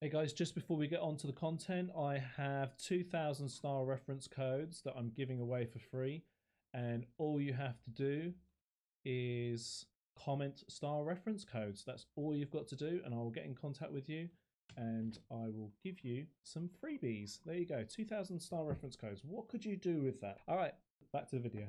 Hey guys, just before we get on to the content, I have 2000 style reference codes that I'm giving away for free. And all you have to do is comment style reference codes. That's all you've got to do, and I will get in contact with you and I will give you some freebies. There you go, 2000 style reference codes. What could you do with that? All right, back to the video.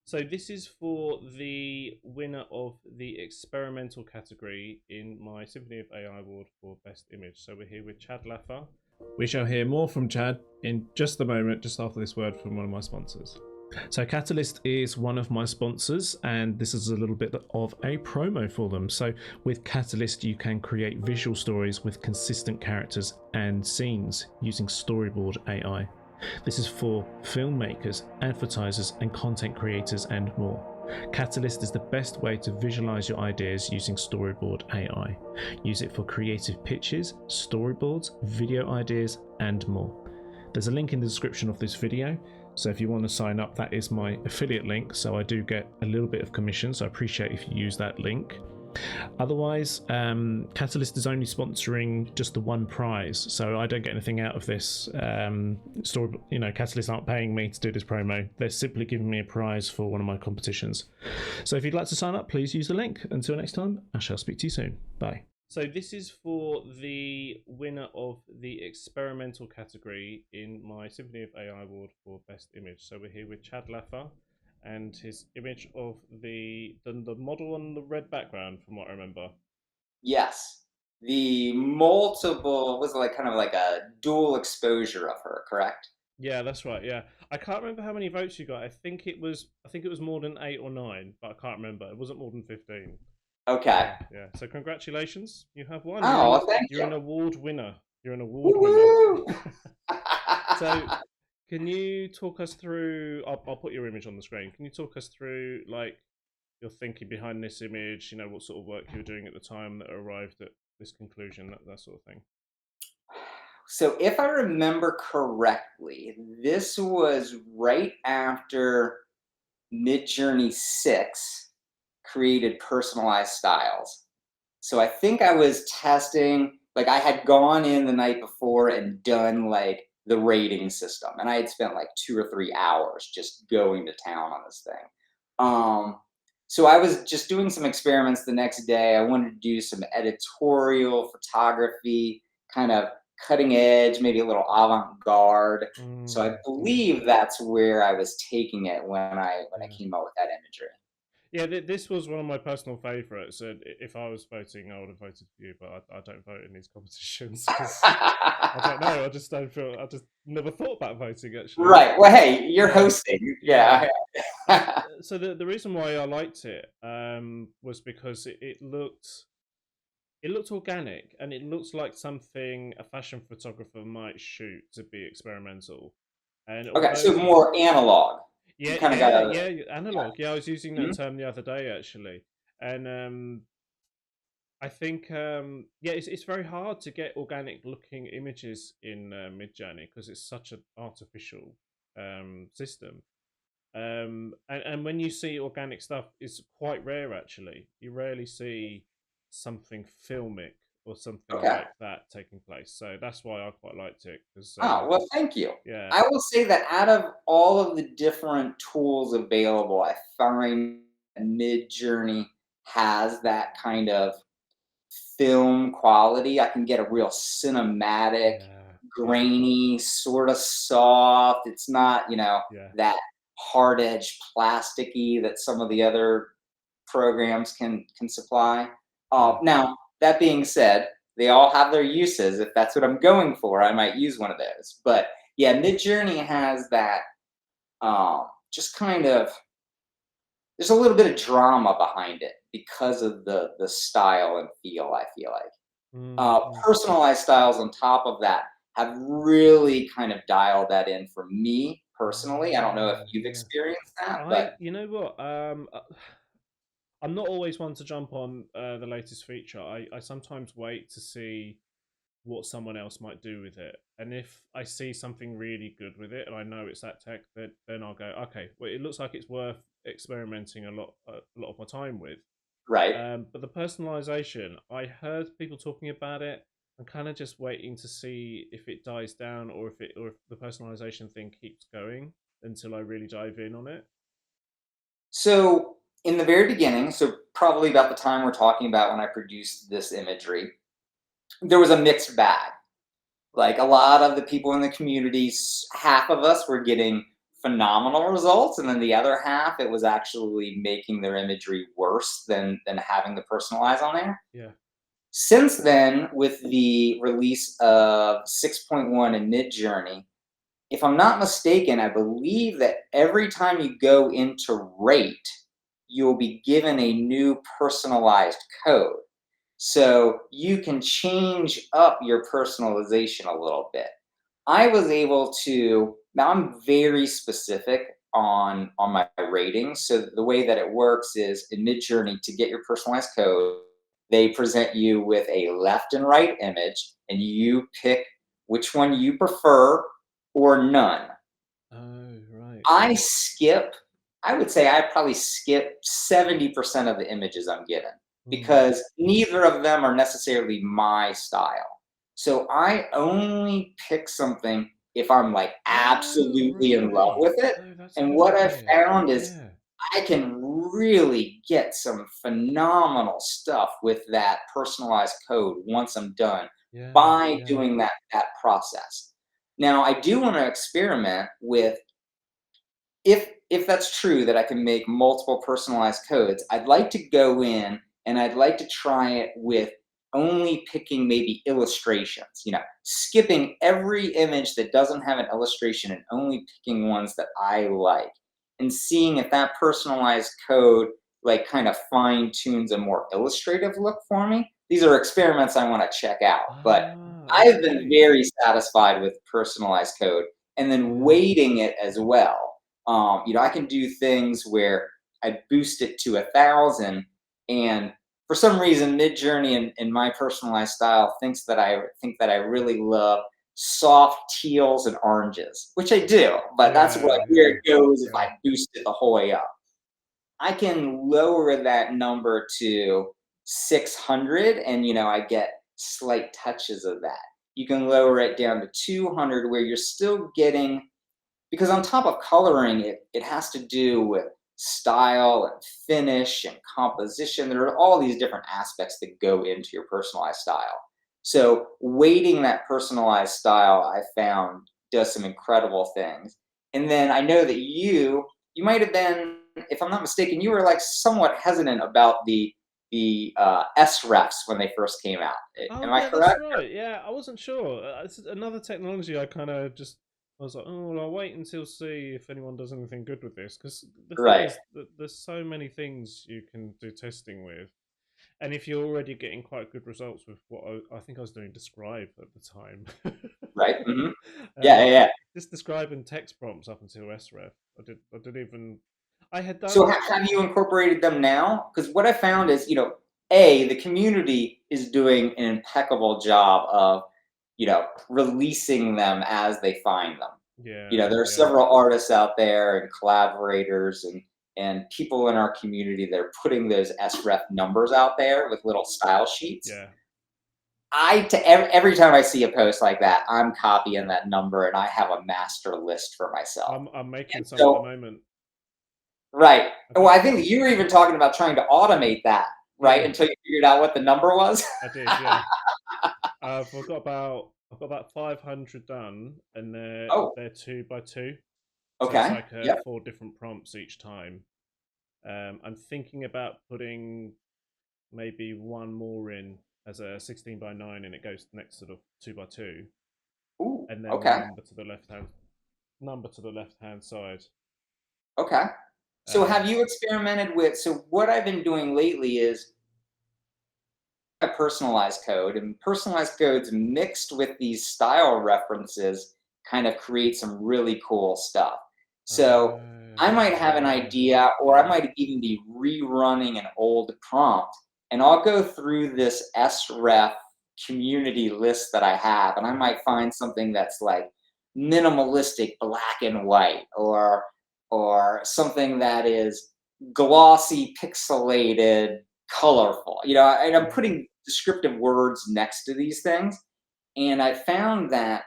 So this is for the winner of the experimental category in my Symphony of AI award for best image. So we're here with Chad Lauffer. We shall hear more from Chad in just a moment, just after this word from one of my sponsors. So Catalyst is one of my sponsors, and this is a little bit of a promo for them. So with Catalyst, you can create visual stories with consistent characters and scenes using storyboard AI. This is for filmmakers, advertisers, and content creators and more. Catalyst is the best way to visualize your ideas using storyboard AI. Use it for creative pitches, storyboards, video ideas, and more. There's a link in the description of this video, so if you want to sign up, that is my affiliate link, so I do get a little bit of commission, so I appreciate if you use that link. Otherwise, Catalyst is only sponsoring just the one prize, so I don't get anything out of this. Catalyst aren't paying me to do this promo. They're simply giving me a prize for one of my competitions. So if you'd like to sign up, please use the link. Until next time, I shall speak to you soon. Bye. So this is for the winner of the experimental category in my Symphony of AI award for best image. So we're here with Chad Lauffer and his image of the model on the red background, from what I remember. Yes. The multiple was like kind of like a dual exposure of her, correct? Yeah, that's right. Yeah, I can't remember how many votes you got. I think it was more than 8 or 9, but I can't remember. It wasn't more than 15. Okay. Yeah. So congratulations, you have won. Oh, well, thank You're you. an award winner. You're an award winner. Woo-woo! So can you talk us through? I'll put your image on the screen. Can you talk us through like your thinking behind this image? You know, what sort of work you were doing at the time that arrived at this conclusion, that sort of thing. So if I remember correctly, this was right after midjourney 6 created personalized styles. So I think I was testing, like I had gone in the night before and done like the rating system, and I had spent like 2 or 3 hours just going to town on this thing. Um, so I was just doing some experiments the next day. I wanted to do some editorial photography, kind of cutting edge, maybe a little avant-garde. So I Yeah. believe that's where I was taking it when I Yeah. came up with that imagery. Yeah, this was one of my personal favourites. And if I was voting, I would have voted for you, but I don't vote in these competitions because I don't know. I just don't feel. I just never thought about voting actually. Right. Well, hey, you're Yeah, hosting. yeah. Yeah. So the reason why I liked it was because it looked organic and it looks like something a fashion photographer might shoot to be experimental. And Okay, although so more analog. You yeah, kind of got to. Yeah. analog. Yeah, I was using that Mhm. term the other day actually, and I think yeah, it's very hard to get organic looking images in Midjourney because it's such an artificial system. And when you see organic stuff, it's quite rare actually. You rarely see something filmic or something Okay. like that taking place. So that's why I quite liked it because Oh, well, thank you. yeah, I will say that out of all of the different tools available, I find Midjourney has that kind of film quality. I can get a real cinematic, yeah, yeah, grainy, sort of soft. It's not, yeah. that hard edge plasticky that some of the other programs can supply. Yeah. Now, that being said, they all have their uses. If that's what I'm going for, I might use one of those. But yeah, Midjourney has that just kind of, there's a little bit of drama behind it because of the style and feel, I feel like. Mm. Personalized styles on top of that have really kind of dialed that in for me personally. I don't know if you've Yeah. experienced that, but You know what? I'm not always one to jump on the latest feature. I sometimes wait to see what someone else might do with it. And if I see something really good with it and I know it's that tech, then I'll go, okay, well, it looks like it's worth experimenting a lot of my time with. right. But the personalization, I heard people talking about it, I'm kind of just waiting to see if it dies down or if the personalization thing keeps going until I really dive in on it. So in the very beginning, so probably about the time we're talking about when I produced this imagery, there was a mixed bag. Like a lot of the people in the communities, half of us were getting phenomenal results, and then the other half, it was actually making their imagery worse than having the personalize on there. Yeah. Since then, with the release of 6.1 and Midjourney, if I'm not mistaken, I believe that every time you go into rate, you'll be given a new personalized code. So you can change up your personalization a little bit. I was able to, now I'm very specific on my ratings. So the way that it works is in Midjourney, to get your personalized code, they present you with a left and right image, and you pick which one you prefer or none. Oh, right. I skip, I would say I probably skip 70% of the images I'm given Mm. because neither of them are necessarily my style. So I only pick something if I'm like Oh, absolutely in love right. with it. Oh, that's a And good what I've idea. found is Yeah. I can really get some phenomenal stuff with that personalized code once I'm done Yeah. by Yeah. doing that process. Now I do want to experiment with, if that's true that I can make multiple personalized codes, I'd like to go in and I'd like to try it with only picking maybe illustrations, skipping every image that doesn't have an illustration and only picking ones that I like and seeing if that personalized code like kind of fine tunes a more illustrative look for me. These are experiments I want to check out, but Ah, I've been okay. very satisfied with personalized code and then Yeah. weighting it as well. I can do things where I boost it to 1,000, and for some reason, Midjourney in my personalized style think that I really love soft teals and oranges, which I do, but that's Yeah. what where Yeah. it goes if Yeah. I boost it the whole way up. I can lower that number to 600, and I get slight touches of that. You can lower it down to 200 where you're still getting, because on top of coloring, it has to do with style and finish and composition. There are all these different aspects that go into your personalized style. So weighting that personalized style, I found, does some incredible things. And then I know that you might have been, if I'm not mistaken, you were like somewhat hesitant about the SREFs when they first came out. Oh, Am I yeah, that's correct? right. Yeah, I wasn't sure. It's another technology I kind of just I was like, oh, well, I'll wait until see if anyone does anything good with this. Because the thing Right. is that there's so many things you can do testing with, and if you're already getting quite good results with what I think I was doing Describe at the time, Right. Yeah, um, yeah, yeah. just Describe and text prompts up until SREF. I did even. I had So done. have you incorporated them now? Because what I found is, A, the community is doing an impeccable job of, releasing them as they find them. Yeah, There are yeah, several artists out there and collaborators and people in our community that are putting those SREF numbers out there with little style sheets. yeah. Every time I see a post like that, I'm copying that number and I have a master list for myself. I'm making And some at the so moment. right. I Well, think I think that you were even talking about trying to automate that, right? yeah, Until you figured out what the number was. I did. Yeah. I've got about 500 done, and Oh, they're two by two, so it's okay. like Yep. four different prompts each time. I'm thinking about putting maybe one more in as a 16 by 9, and it goes next to the two by two, Ooh, and then the okay. number to the left hand side. Okay. So Um, have you experimented with, so what I've been doing lately is a personalized code, and personalized codes mixed with these style references kind of create some really cool stuff. So I might have an yeah, idea, or I yeah, might even be rerunning an old prompt, and I'll go through this SREF community list that I have, and I yeah, might find something that's like minimalistic black and white, or something that is glossy, pixelated, colorful. And I'm yeah, putting descriptive words next to these things. And I found that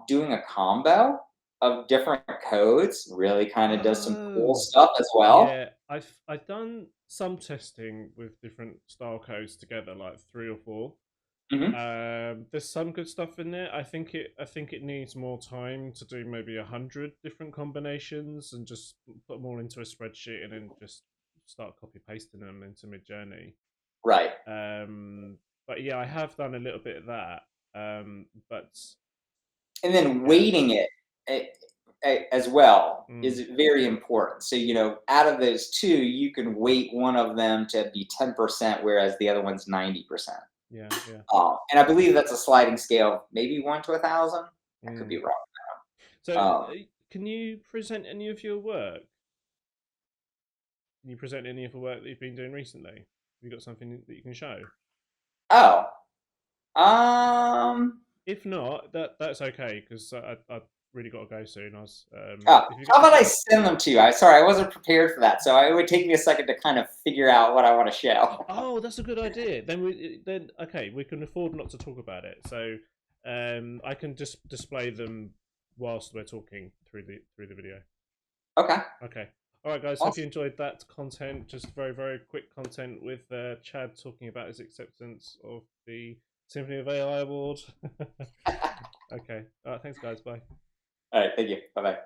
doing a combo of different codes really kind of does some cool Oh, stuff as well. yeah. I've done some testing with different style codes together, like 3 or 4. Hmm. There's some good stuff in there. I think it needs more time to do maybe 100 different combinations and just put them all into a spreadsheet and then just start copy pasting them into Midjourney. Right. But yeah, I have done a little bit of that. But And then yeah, weighting it as well mm, is very important. So, out of those two, you can weight one of them to be 10%, whereas the other one's 90%. yeah, yeah. And I believe that's a sliding scale, maybe 1 to 1,000. I could be Mm. wrong. So, Um, can you present any of your work? Can you present any of the work that you've been doing recently? Have you got something that you can show? oh, um, If not, that's okay because I really got to go soon. I was oh, if you how if about I you send them to you? Sorry, I wasn't prepared for that. So it would take me a second to kind of figure out what I want to show. oh, that's a good idea. Then okay, we can afford not to talk about it. So I can just display them whilst we're talking through the video. Okay, Okay. All right, guys. Hope you awesome. enjoyed that content. Just very, very quick content with Chad talking about his acceptance of the Symphony of AI award. Okay. All right. Thanks, guys. Bye. All right, thank you. Bye bye.